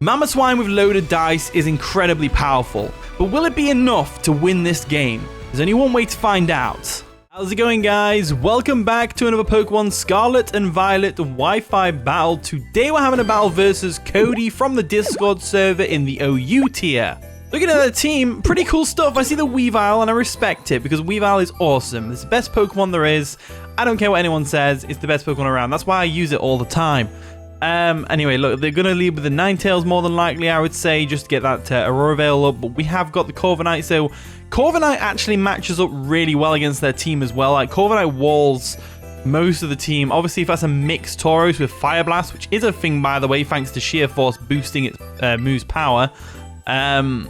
Mamoswine with loaded dice is incredibly powerful, but will it be enough to win this game? There's only one way to find out. How's it going, guys? Welcome back to another Pokemon Scarlet and Violet Wi-Fi battle. Today we're having a battle versus Cody from the Discord server in the OU tier. Looking at the team, pretty cool stuff. I see the WiFi and I respect it because WiFi is awesome. It's the best Pokemon there is. I don't care what anyone says, it's the best Pokemon around. That's why I use it all the time. Anyway, look, they're going to lead with the Ninetales more than likely, I would say, just to get that Aurora Veil up. But we have got the Corviknight, so Corviknight actually matches up really well against their team as well. Like, Corviknight walls most of the team. Obviously, if that's a mixed Tauros with Fire Blast, which is a thing, by the way, thanks to Sheer Force boosting its move's power, then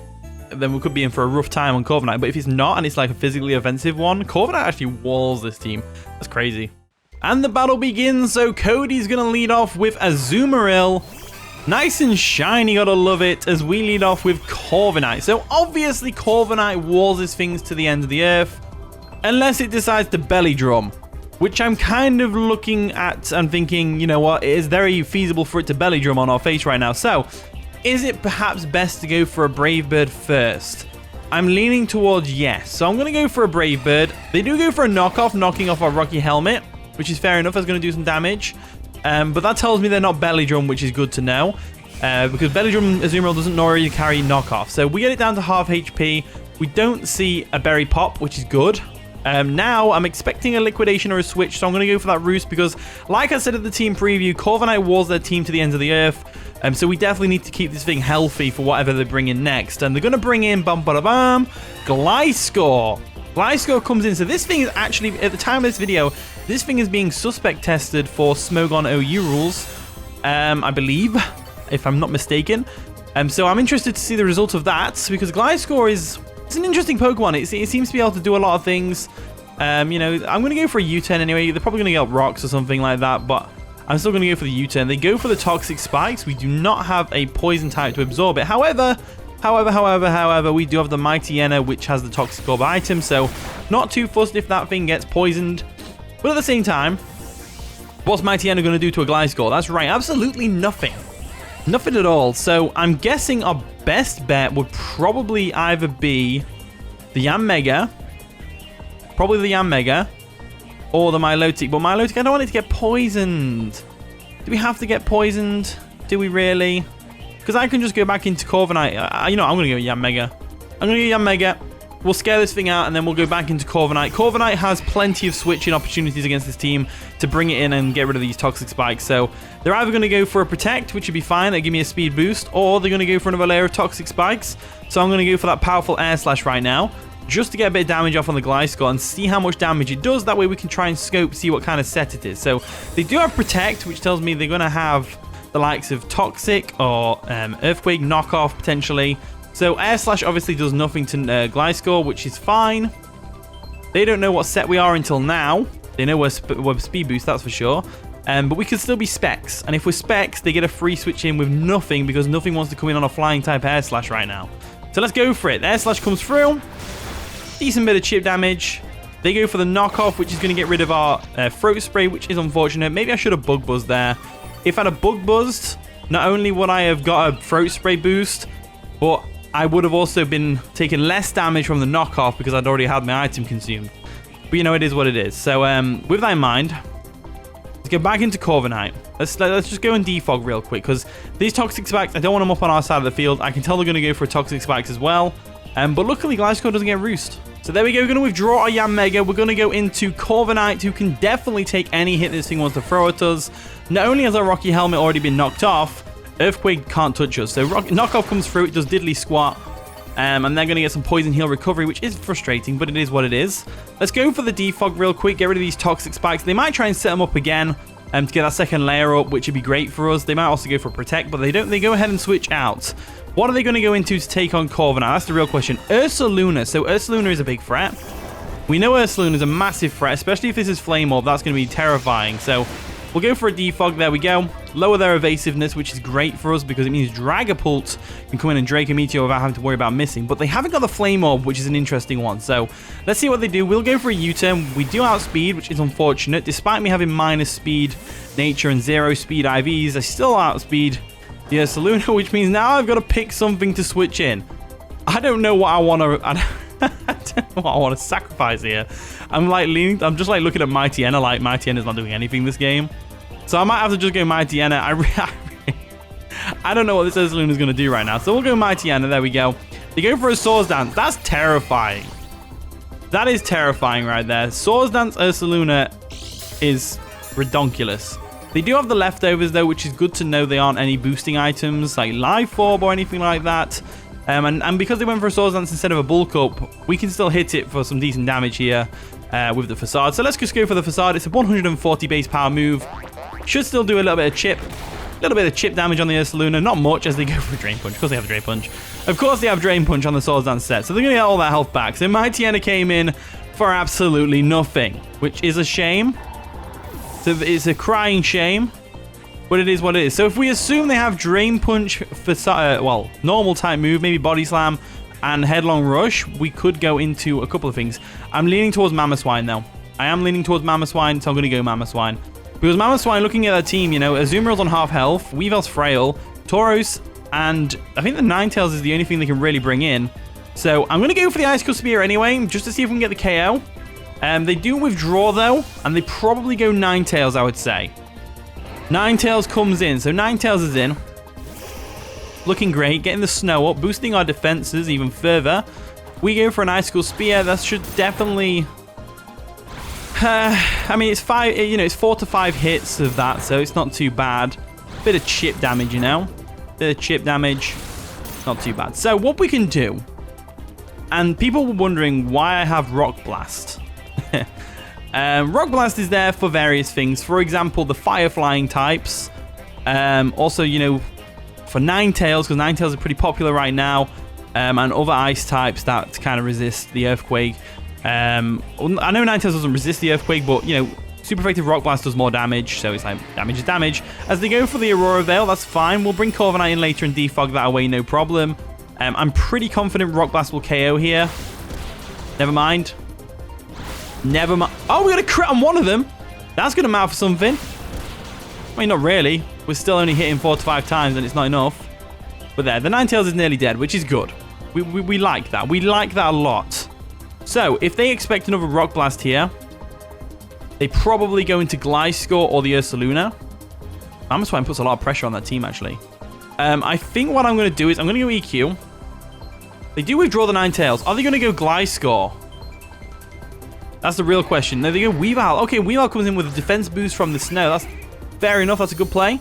we could be in for a rough time on Corviknight. But if it's not, and it's like a physically offensive one, Corviknight actually walls this team. That's crazy. And the battle begins, so Cody's going to lead off with Azumarill. Nice and shiny, gotta love it, as we lead off with Corviknight. So obviously Corviknight walls his things to the end of the earth, unless it decides to belly drum, which I'm kind of looking at and thinking, you know what, it is very feasible for it to belly drum on our face right now. So is it perhaps best to go for a Brave Bird first? I'm leaning towards yes, so I'm going to go for a Brave Bird. They do go for a knockoff, knocking off our Rocky Helmet, which is fair enough. That's going to do some damage. But that tells me they're not Belly Drum, which is good to know. Because Belly Drum Azumarill doesn't normally carry knockoff. So we get it down to half HP. We don't see a Berry Pop, which is good. Now I'm expecting a Liquidation or a Switch, so I'm going to go for that Roost because, like I said at the team preview, Corviknight walls their team to the ends of the earth. So we definitely need to keep this thing healthy for whatever they bring in next. And they're going to bring in Gliscor. Gliscor comes in. So this thing is actually, at the time of this video, this thing is being suspect tested for Smogon OU rules, I believe, if I'm not mistaken. So I'm interested to see the result of that, because Gliscor it's an interesting Pokemon. It seems to be able to do a lot of things. You know, I'm going to go for a U-turn anyway. They're probably going to get rocks or something like that, but I'm still going to go for the U-turn. They go for the Toxic Spikes. We do not have a Poison type to absorb it. However, we do have the Mighty Enna, which has the Toxic Orb item, so not too fussed if that thing gets poisoned. But at the same time, what's Mighty Enna going to do to a Gliscor? That's right, absolutely nothing. Nothing at all. So I'm guessing our best bet would probably either be the Yanmega, or the Milotic. But Milotic, I don't want it to get poisoned. Do we have to get poisoned? Do we really? Because I can just go back into Corviknight. You know, I'm going to go Yanmega. We'll scare this thing out, and then we'll go back into Corviknight. Corviknight has plenty of switching opportunities against this team to bring it in and get rid of these Toxic Spikes. So they're either going to go for a Protect, which would be fine. They give me a speed boost, or they're going to go for another layer of Toxic Spikes. So I'm going to go for that powerful Air Slash right now, just to get a bit of damage off on the Gliscor and see how much damage it does. That way we can try and scope, see what kind of set it is. So they do have Protect, which tells me they're going to have the likes of Toxic or Earthquake knockoff potentially. So Air Slash obviously does nothing to Gliscor, which is fine. They don't know what set we are until now. They know we're Speed Boost, that's for sure. But we could still be Specs. And if we're Specs, they get a free switch in with nothing, because nothing wants to come in on a Flying type Air Slash right now. So let's go for it. Air Slash comes through. Decent bit of chip damage. They go for the knockoff, which is going to get rid of our Throat Spray, which is unfortunate. Maybe I should have Bug Buzzed there. If I'd have Bug Buzzed, not only would I have got a Throat Spray boost, but I would have also been taking less damage from the knockoff because I'd already had my item consumed. But you know, it is what it is. So with that in mind, let's go back into Corviknight. Let's just go and defog real quick, because these Toxic Spikes, I don't want them up on our side of the field. I can tell they're going to go for Toxic Spikes as well. But luckily, Gliscor doesn't get Roost. So there we go. We're going to withdraw our Yanmega. We're going to go into Corviknight, who can definitely take any hit this thing wants to throw at us. Not only has our Rocky Helmet already been knocked off, Earthquake can't touch us. So knockoff comes through. It does diddly squat. And they're going to get some Poison Heal recovery, which is frustrating, but it is what it is. Let's go for the defog real quick. Get rid of these Toxic Spikes. They might try and set them up again to get that second layer up, which would be great for us. They might also go for Protect, but they don't. They go ahead and switch out. What are they going to go into to take on Corviknight? That's the real question. Ursaluna. So Ursaluna is a big threat. We know Ursaluna is a massive threat, especially if this is Flame Orb. That's going to be terrifying. So we'll go for a defog. There we go. Lower their evasiveness, which is great for us because it means Dragapult can come in and Draco Meteor without having to worry about missing. But they haven't got the Flame Orb, which is an interesting one. So let's see what they do. We'll go for a U-turn. We do outspeed, which is unfortunate. Despite me having minus speed nature and 0 speed IVs, I still outspeed the Ursaluna, which means now I've got to pick something to switch in. I don't know what I want to... I don't know what I want to sacrifice here. I'm just like looking at Mightyena, like Mightyena's not doing anything this game. So I might have to just go Mightyena. I don't know what this Ursaluna is going to do right now. So we'll go Mightyena. There we go. They go for a Swords Dance. That's terrifying. That is terrifying right there. Swords Dance Ursaluna is redonkulous. They do have the leftovers though, which is good to know. They aren't any boosting items like Life Orb or anything like that. And because they went for a Swords Dance instead of a Bulk Up, we can still hit it for some decent damage here with the Facade. So let's just go for the Facade. It's a 140 base power move. Should still do a little bit of chip. A little bit of chip damage on the Ursaluna. Not much as they go for a Drain Punch. Of course they have a Drain Punch. Of course they have Drain Punch on the Swords Dance set. So they're going to get all that health back. So Mightyena came in for absolutely nothing, which is a shame. So it's a crying shame. But it is what it is. So if we assume they have Drain Punch, well, normal type move, maybe Body Slam, and Headlong Rush, we could go into a couple of things. I'm leaning towards Mamoswine, though. I am leaning towards Mamoswine, so I'm going to go Mamoswine. Because Mamoswine, looking at their team, you know, Azumarill's on half health, Weavile's frail, Tauros, and I think the Ninetales is the only thing they can really bring in. So I'm going to go for the Icicle Spear anyway, just to see if we can get the KO. They do withdraw, though, and they probably go Ninetales, I would say. Ninetales comes in, so Ninetales is in. Looking great, getting the snow up, boosting our defenses even further. We go for an Icicle Spear. That should definitely... I mean, it's 4 to 5 hits of that, so it's not too bad. Bit of chip damage, you know? Bit of chip damage. Not too bad. So what we can do... And people were wondering why I have Rock Blast. Rock Blast is there for various things. For example, the fire flying types. Also, you know, for Ninetales, because Ninetales are pretty popular right now. And other ice types that kind of resist the Earthquake. I know Ninetales doesn't resist the Earthquake, but, you know, super effective Rock Blast does more damage. So it's like, damage is damage. As they go for the Aurora Veil, that's fine. We'll bring Corviknight in later and defog that away, no problem. I'm pretty confident Rock Blast will KO here. Never mind. Never mind. Oh, we got a crit on one of them. That's going to mount for something. I mean, not really. We're still only hitting 4 to 5 times, and it's not enough. But there, the Ninetales is nearly dead, which is good. We like that. We like that a lot. So, if they expect another Rock Blast here, they probably go into Gliscor or the Ursaluna. Mamoswine puts a lot of pressure on that team, actually. I think what I'm going to do is I'm going to go EQ. They do withdraw the Ninetales. Are they going to go Gliscor? That's the real question. No, they go Weavile. Okay, Weavile comes in with a defense boost from the snow. That's fair enough. That's a good play.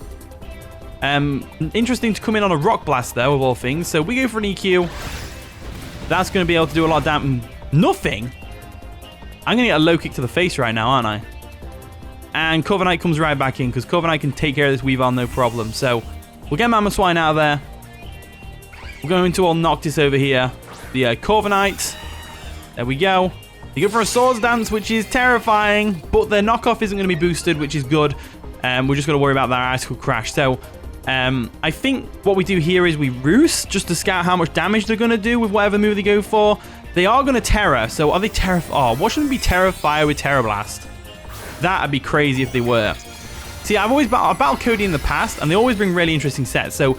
Interesting to come in on a Rock Blast, though, of all things. So we go for an EQ. That's going to be able to do a lot of damage. Nothing? I'm going to get a low kick to the face right now, aren't I? And Corviknight comes right back in, because Corviknight can take care of this Weavile, no problem. So we'll get Mamoswine out of there. We're going to all Noctis over here. The Corviknight. There we go. They go for a Swords Dance, which is terrifying, but their knockoff isn't going to be boosted, which is good. We're just going to worry about that Icicle Crash. So, I think what we do here is we Roost, just to scout how much damage they're going to do with whatever move they go for. They are going to Terra, so are they Terra... Oh, what shouldn't be Terra Fire with Terra Blast? That'd be crazy if they were. See, I've battled Cody in the past, and they always bring really interesting sets. So,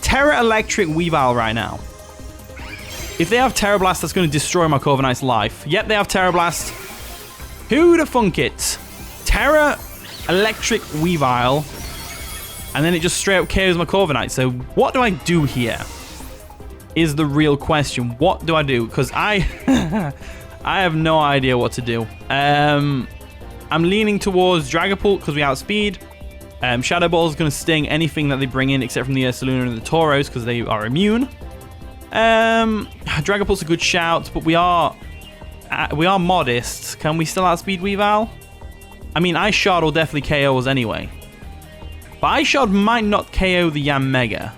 Terra Electric Weavile right now. If they have Terra Blast, that's going to destroy my Corviknight's life. Yep, they have Terra Blast. Who'da thunk it? Terra Electric Weavile. And then it just straight up KOs my Corviknight. So what do I do here? Is the real question. What do I do? Because I have no idea what to do. I'm leaning towards Dragapult because we outspeed. Shadow Ball is going to sting anything that they bring in except from the Ursaluna and the Tauros because they are immune. Dragapult's a good shout, but we are modest. Can we still outspeed Weavile? I mean, Ice Shard will definitely KO us anyway. But Ice Shard might not KO the Yanmega.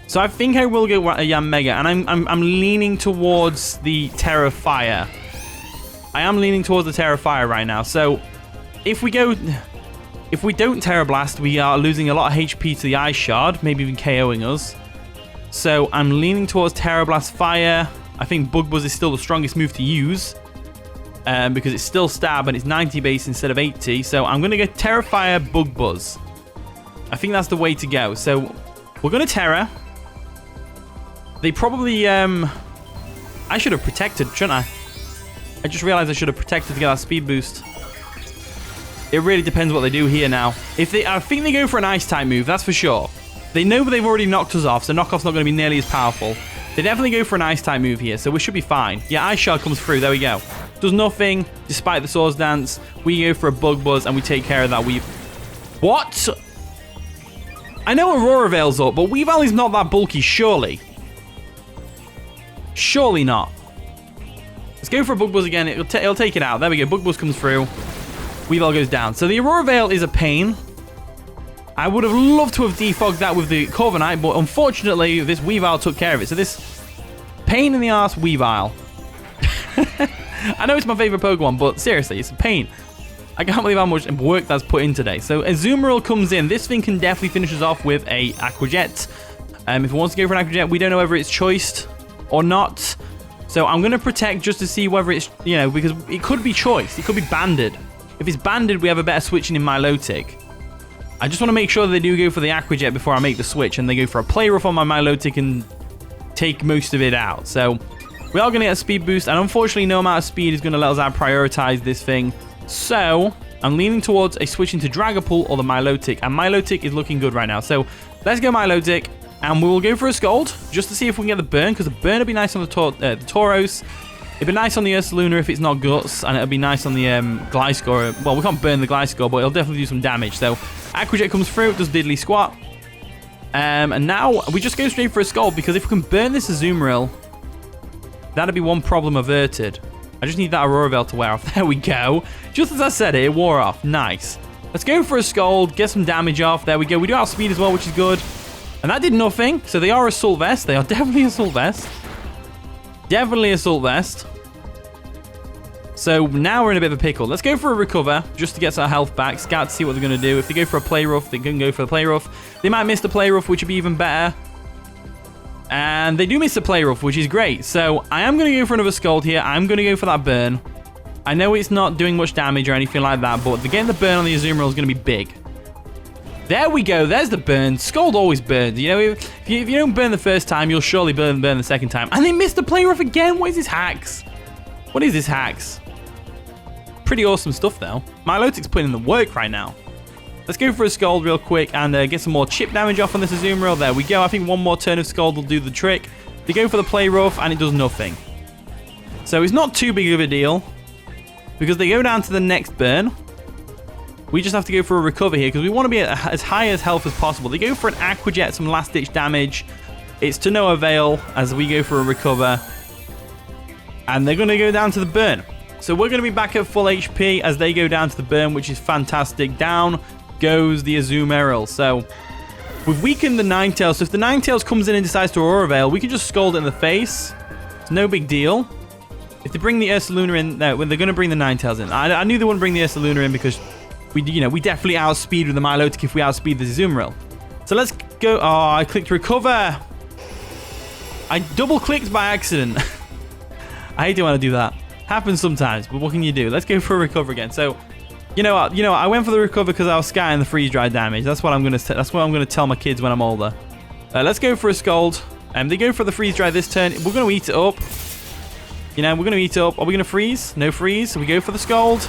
So I think I will go a Yanmega, and I'm leaning towards the Terra Fire. I am leaning towards the Terra Fire right now. So if we don't Terra Blast, we are losing a lot of HP to the Ice Shard, maybe even KOing us. So I'm leaning towards Terra Blast Fire. I think Bug Buzz is still the strongest move to use. Because it's still stab and it's 90 base instead of 80. So I'm going to go Terra Fire, Bug Buzz. I think that's the way to go. So We're going to Tera. They probably... I should have protected, shouldn't I? I just realized I should have protected to get that speed boost. It really depends what they do here now. If they, I think they go for an Ice-type move, that's for sure. They know they've already knocked us off, so knockoff's not going to be nearly as powerful. They definitely go for an Ice-type move here, so we should be fine. Yeah, Ice Shell comes through. There we go. Does nothing, despite the Swords Dance. We go for a Bug Buzz, and we take care of that Weave. What? I know Aurora Veil's up, but Weavile is not that bulky, surely. Surely not. Let's go for a Bug Buzz again. It'll take it out. There we go. Bug Buzz comes through. Weavile goes down. So the Aurora Veil is a pain. I would have loved to have defogged that with the Corviknight, but unfortunately, this Weavile took care of it. So this pain in the ass Weavile. I know it's my favorite Pokemon, but seriously, it's a pain. I can't believe how much work that's put in today. So Azumarill comes in. This thing can definitely finish us off with a Aqua Jet. If it wants to go for an Aqua Jet, we don't know whether it's choiced or not. So I'm going to protect just to see whether it's, you know, because it could be choiced. It could be banded. If it's banded, we have a better switching in Milotic. I just want to make sure that they do go for the Aqua Jet before I make the switch, and they go for a Play Rough on my Milotic and take most of it out. So we are going to get a speed boost, and unfortunately no amount of speed is going to let us out prioritize this thing. So I'm leaning towards a switch into Dragapult or the Milotic, and Milotic is looking good right now. So let's go Milotic, and we will go for a Scald just to see if we can get the burn, because the burn would be nice on the Tauros. It'd be nice on the Ursaluna if it's not Guts, and it'll be nice on the Gliscor. Well, we can't burn the Gliscor, but it'll definitely do some damage. So Aqua Jet comes through, does diddly squat. And now we just go straight for a Scald, because if we can burn this Azumarill, that'd be one problem averted. I just need that Aurora Veil to wear off. There we go. Just as I said it wore off. Nice. Let's go for a Scald, get some damage off. There we go. We do outspeed as well, which is good. And that did nothing. So they are Assault Vest. They are definitely Assault Vest. Definitely Assault Vest. So now we're in a bit of a pickle. Let's go for a Recover just to get our health back. Scout to see what they're going to do. If they go for a Play Rough, they can go for the Play Rough. They might miss the Play Rough, which would be even better. And they do miss the Play Rough, which is great. So I am going to go for another Scald here. I'm going to go for that Burn. I know it's not doing much damage or anything like that, but getting the Burn on the Azumarill is going to be big. There we go. There's the burn. Scald always burns. You know, if you don't burn the first time, you'll surely burn the second time. And they missed the Play Rough again. What is this hacks? What is this hacks? Pretty awesome stuff, though. Milotic's putting in the work right now. Let's go for a Scald real quick and get some more chip damage off on this Azumarill. There we go. I think one more turn of Scald will do the trick. They go for the Play Rough, and it does nothing. So it's not too big of a deal, because they go down to the next burn. We just have to go for a Recover here, because we want to be at as high as health as possible. They go for an Aqua Jet, some last-ditch damage. It's to no avail as we go for a Recover. And they're going to go down to the burn. So we're going to be back at full HP as they go down to the burn, which is fantastic. Down goes the Azumarill. So we've weakened the Ninetales. So if the Ninetales comes in and decides to Aurora Veil, we can just Scald it in the face. It's no big deal. If they bring the Ursaluna in, no, when they're going to bring the Ninetales in. I knew they wouldn't bring the Ursaluna in because we definitely outspeed with the Milotic if we outspeed the Azumarill. So let's go. Oh, I clicked Recover. I double-clicked by accident. I hate it when I do that. Happens sometimes, but what can you do? Let's go for a Recover again. So, you know what? I went for the Recover because I was scouting the freeze dry damage. That's what I'm gonna. That's what I'm gonna tell my kids when I'm older. Let's go for a Scald. They go for the freeze dry this turn. We're gonna eat it up. We're gonna eat it up. Are we gonna freeze? No freeze. So we go for the Scald.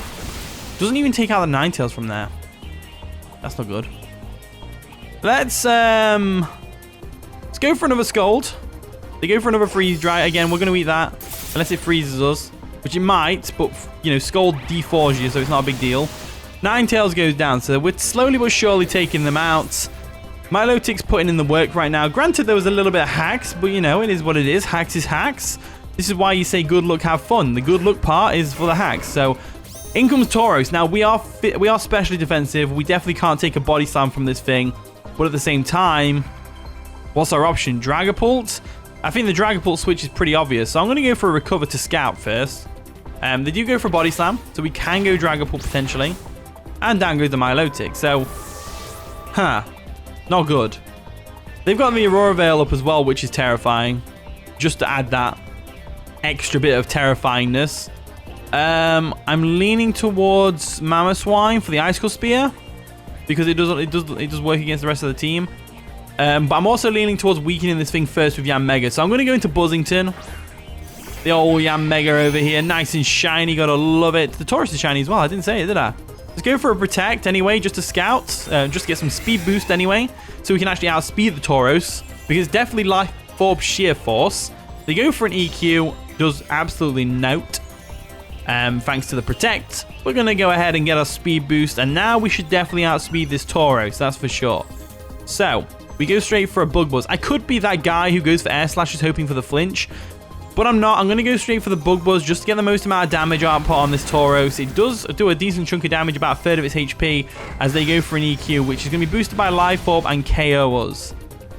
Doesn't even take out the Ninetales from there. That's not good. Let's go for another Scald. They go for another freeze dry. Again, we're gonna eat that unless it freezes us, which it might. But Scald defours you, so it's not a big deal. Ninetales goes down, so we're slowly but surely taking them out. Milotic's putting in the work right now. Granted, there was a little bit of hacks, but it is what it is. Hacks is hacks. This is why you say good luck, have fun. The good luck part is for the hacks. So in comes Tauros. Now we are specially defensive. We definitely can't take a Body Slam from this thing, but at the same time, what's our option? Dragapult. I think the Dragapult switch is pretty obvious, so I'm going to go for a Recover to scout first. They do go for Body Slam, so we can go Dragapult potentially. And down goes the Milotic, so not good. They've got the Aurora Veil up as well, which is terrifying, just to add that extra bit of terrifyingness. I'm leaning towards Mamoswine for the Icicle Spear, because it does work against the rest of the team. But I'm also leaning towards weakening this thing first with Yanmega. So I'm going to go into Buzzington. The old Yanmega over here. Nice and shiny. Gotta love it. The Tauros is shiny as well. I didn't say it, did I? Let's go for a Protect anyway, just to scout. Just to get some speed boost anyway. So we can actually outspeed the Tauros. Because it's definitely Life Orb Sheer Force. They go for an EQ. Does absolutely note. Thanks to the Protect. We're going to go ahead and get our speed boost. And now we should definitely outspeed this Tauros. That's for sure. So, we go straight for a Bug Buzz. I could be that guy who goes for Air Slashes hoping for the flinch. But I'm not. I'm going to go straight for the Bug Buzz just to get the most amount of damage output on this Tauros. It does do a decent chunk of damage, about a third of its HP, as they go for an EQ, which is going to be boosted by Life Orb and KO us.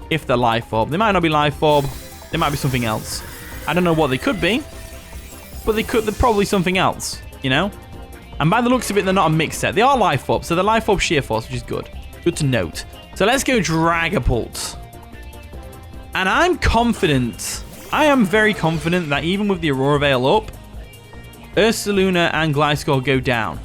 If they're Life Orb. They might not be Life Orb. They might be something else. I don't know what they could be. But they're probably something else, you know? And by the looks of it, they're not a mix set. They are Life Orb, so they're Life Orb Sheer Force, which is good. Good to note. So let's go Dragapult. And I'm confident. I am very confident that even with the Aurora Veil up, Ursaluna and Gliscor go down.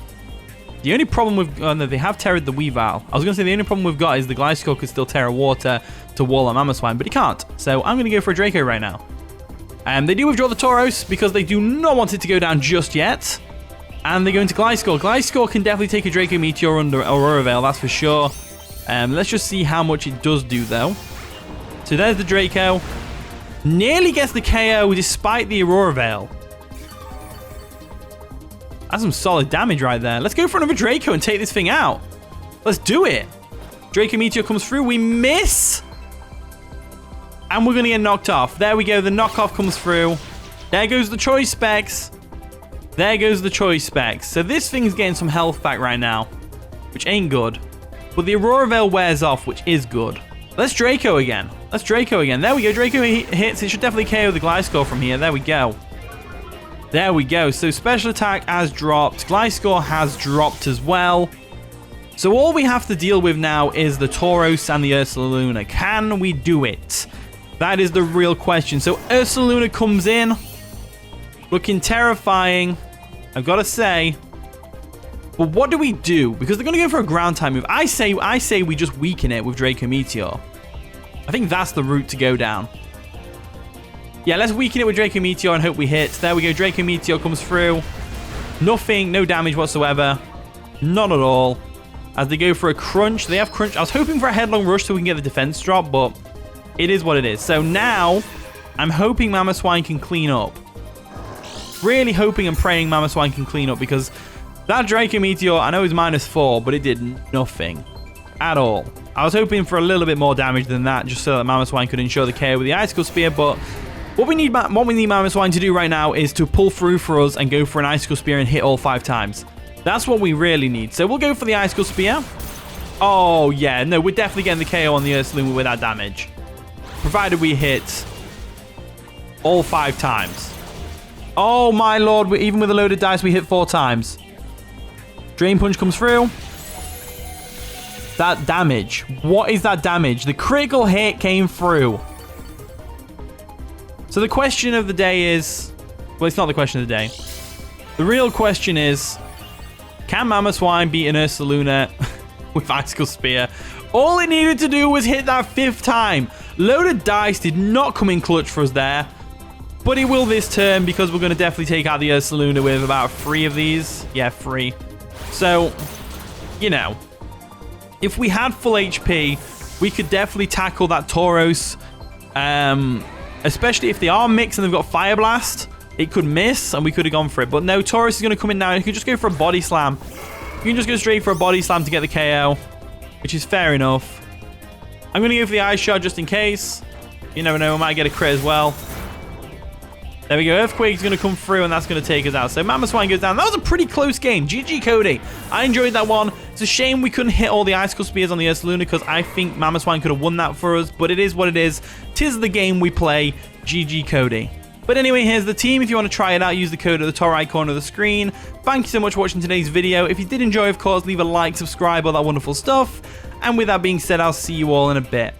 The only problem with... Oh no, they have Terra the Weavile. I was going to say the only problem we've got is the Gliscor could still Terra Water to wall on Mamoswine, but he can't. So I'm going to go for a Draco right now. They do withdraw the Tauros because they do not want it to go down just yet. And they go into Gliscor. Gliscor can definitely take a Draco Meteor under Aurora Veil, that's for sure. Let's just see how much it does do, though. So there's the Draco. Nearly gets the KO despite the Aurora Veil. That's some solid damage right there. Let's go for another Draco and take this thing out. Let's do it. Draco Meteor comes through. We miss. And we're going to get knocked off. There we go. The knockoff comes through. There goes the Choice Specs. There goes the Choice Specs. So this thing's getting some health back right now, which ain't good. But the Aurora Veil wears off, which is good. Let's Draco again. Let's Draco again. There we go. Draco hits. It should definitely KO the Gliscor from here. There we go. There we go. So special attack has dropped. Gliscor has dropped as well. So all we have to deal with now is the Tauros and the Ursaluna. Can we do it? That is the real question. So Ursaluna comes in. Looking terrifying, I've got to say. But what do we do? Because they're going to go for a ground type move. I say we just weaken it with Draco Meteor. I think that's the route to go down. Yeah, let's weaken it with Draco Meteor and hope we hit. There we go. Draco Meteor comes through. Nothing, no damage whatsoever. None at all. As they go for a Crunch. They have Crunch. I was hoping for a Headlong Rush so we can get the defense drop, but it is what it is. So now, I'm hoping Mamoswine can clean up. Really hoping and praying Mamoswine can clean up because that Draco Meteor, I know it's -4, but it did nothing at all. I was hoping for a little bit more damage than that just so that Mamoswine could ensure the KO with the Icicle Spear, but what we need Mamoswine to do right now is to pull through for us and go for an Icicle Spear and hit all 5 times. That's what we really need. So we'll go for the Icicle Spear. Oh, yeah. No, we're definitely getting the KO on the Ursaluna with that damage. Provided we hit all 5 times. Oh, my lord. Even with a loaded dice, we hit 4 times. Drain Punch comes through. That damage. What is that damage? The critical hit came through. So the question of the day is... Well, it's not the question of the day. The real question is... Can Mamoswine beat an Ursaluna with Icicle Spear? All it needed to do was hit that 5th time. Loaded dice did not come in clutch for us there. But it will this turn because we're going to definitely take out the Ursaluna with about 3 of these. Yeah, 3. So, you know, if we had full HP, we could definitely tackle that Tauros. Especially if they are mixed and they've got Fire Blast. It could miss and we could have gone for it. But no, Tauros is going to come in now. You can just go for a Body Slam. You can just go straight for a Body Slam to get the KO, which is fair enough. I'm going to go for the Ice Shot just in case. You never know, we might get a crit as well. There we go. Earthquake's going to come through, and that's going to take us out. So Mamoswine goes down. That was a pretty close game. GG, Cody. I enjoyed that one. It's a shame we couldn't hit all the Icicle Spears on the Ursaluna because I think Mamoswine could have won that for us. But it is what it is. 'Tis the game we play. GG, Cody. But anyway, here's the team. If you want to try it out, use the code at the top right corner of the screen. Thank you so much for watching today's video. If you did enjoy, of course, leave a like, subscribe, all that wonderful stuff. And with that being said, I'll see you all in a bit.